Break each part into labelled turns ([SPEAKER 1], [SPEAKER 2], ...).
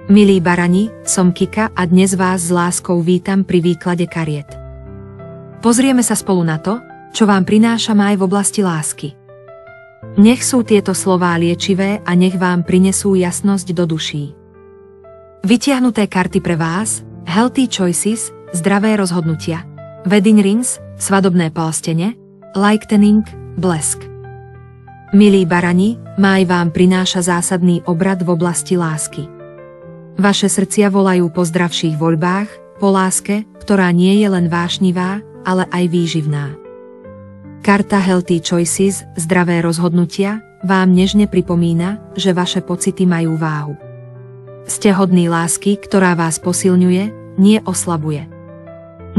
[SPEAKER 1] Milí barani, som Kika a dnes vás s láskou vítam pri výklade kariet. Pozrieme sa spolu na to, čo vám prináša máj v oblasti lásky. Nech sú tieto slová liečivé a nech vám prinesú jasnosť do duší. Vytiahnuté karty pre vás: Healthy Choices, zdravé rozhodnutia, Wedding Rings, svadobné polstene, Lightning, blesk. Milí barani, máj vám prináša zásadný obrad v oblasti lásky. Vaše srdcia volajú po zdravších voľbách, po láske, ktorá nie je len vášnivá, ale aj výživná. Karta Healthy Choices, zdravé rozhodnutia, vám nežne pripomína, že vaše pocity majú váhu. Ste hodní lásky, ktorá vás posilňuje, nie oslabuje.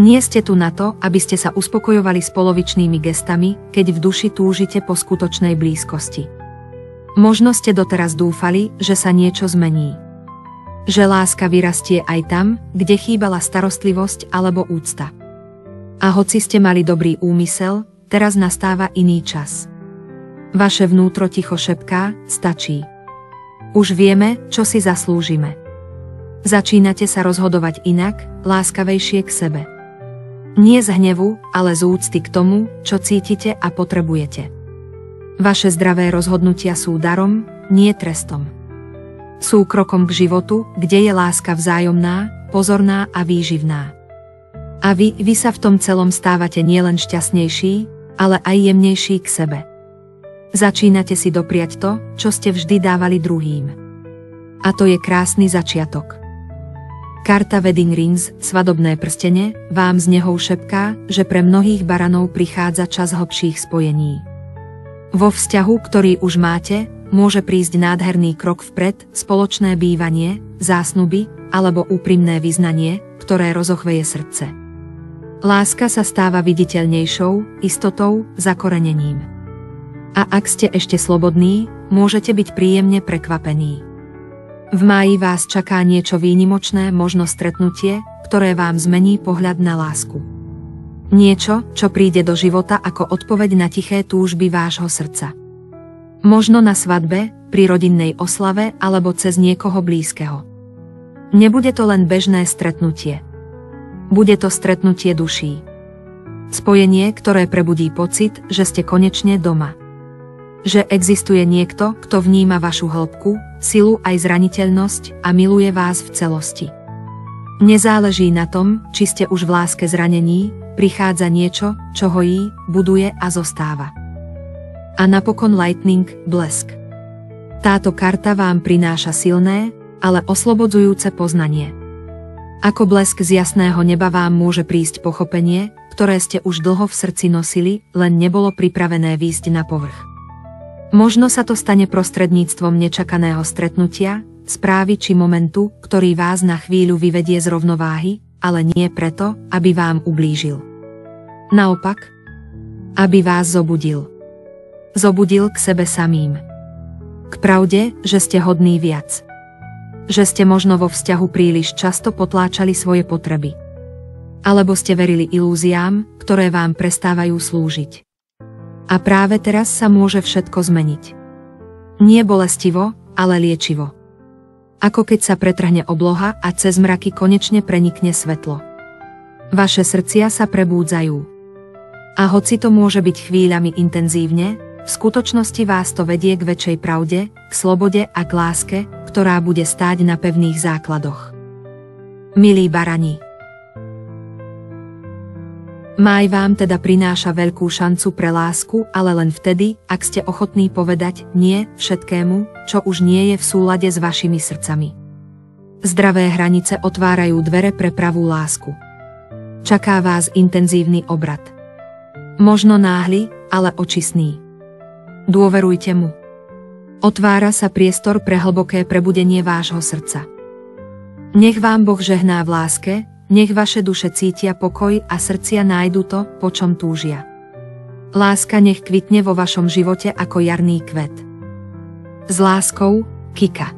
[SPEAKER 1] Nie ste tu na to, aby ste sa uspokojovali s polovičnými gestami, keď v duši túžite po skutočnej blízkosti. Možno ste doteraz dúfali, že sa niečo zmení. Že láska vyrastie aj tam, kde chýbala starostlivosť alebo úcta. A hoci ste mali dobrý úmysel, teraz nastáva iný čas. Vaše vnútro ticho šepká: stačí. Už vieme, čo si zaslúžime. Začínate sa rozhodovať inak, láskavejšie k sebe. Nie z hnevu, ale z úcty k tomu, čo cítite a potrebujete. Vaše zdravé rozhodnutia sú darom, nie trestom. Sú krokom k životu, kde je láska vzájomná, pozorná a výživná. A vy sa v tom celom stávate nielen šťastnejší, ale aj jemnejší k sebe. Začínate si dopriať to, čo ste vždy dávali druhým. A to je krásny začiatok. Karta Wedding Rings, svadobné prstene, vám z neho šepká, že pre mnohých baranov prichádza čas hlbších spojení. Vo vzťahu, ktorý už máte, môže prísť nádherný krok vpred, spoločné bývanie, zásnuby alebo úprimné vyznanie, ktoré rozochveje srdce. Láska sa stáva viditeľnejšou, istotou, zakorenením. A ak ste ešte slobodní, môžete byť príjemne prekvapení. V máji vás čaká niečo výnimočné, možno stretnutie, ktoré vám zmení pohľad na lásku. Niečo, čo príde do života ako odpoveď na tiché túžby vášho srdca. Možno na svadbe, pri rodinnej oslave alebo cez niekoho blízkeho. Nebude to len bežné stretnutie. Bude to stretnutie duší. Spojenie, ktoré prebudí pocit, že ste konečne doma. Že existuje niekto, kto vníma vašu hĺbku, silu aj zraniteľnosť a miluje vás v celosti. Nezáleží na tom, či ste už v láske zranení, prichádza niečo, čo hojí, buduje a zostáva. A napokon Lightning, blesk. Táto karta vám prináša silné, ale oslobodzujúce poznanie. Ako blesk z jasného neba vám môže prísť pochopenie, ktoré ste už dlho v srdci nosili, len nebolo pripravené výjsť na povrch. Možno sa to stane prostredníctvom nečakaného stretnutia, správy či momentu, ktorý vás na chvíľu vyvedie z rovnováhy, ale nie preto, aby vám ublížil. Naopak, aby vás zobudil. Zobudil k sebe samým. K pravde, že ste hodní viac. Že ste možno vo vzťahu príliš často potláčali svoje potreby. Alebo ste verili ilúziám, ktoré vám prestávajú slúžiť. A práve teraz sa môže všetko zmeniť. Nie bolestivo, ale liečivo. Ako keď sa pretrhne obloha a cez mraky konečne prenikne svetlo. Vaše srdcia sa prebúdzajú. A hoci to môže byť chvíľami intenzívne, v skutočnosti vás to vedie k väčšej pravde, k slobode a k láske, ktorá bude stáť na pevných základoch. Milí barani, máj vám teda prináša veľkú šancu pre lásku, ale len vtedy, ak ste ochotní povedať nie všetkému, čo už nie je v súlade s vašimi srdcami. Zdravé hranice otvárajú dvere pre pravú lásku. Čaká vás intenzívny obrad. Možno náhly, ale očistný. Dôverujte mu. Otvára sa priestor pre hlboké prebudenie vášho srdca. Nech vám Boh žehná v láske, nech vaše duše cítia pokoj a srdcia nájdu to, po čom túžia. Láska nech kvitne vo vašom živote ako jarný kvet. S láskou, Kika.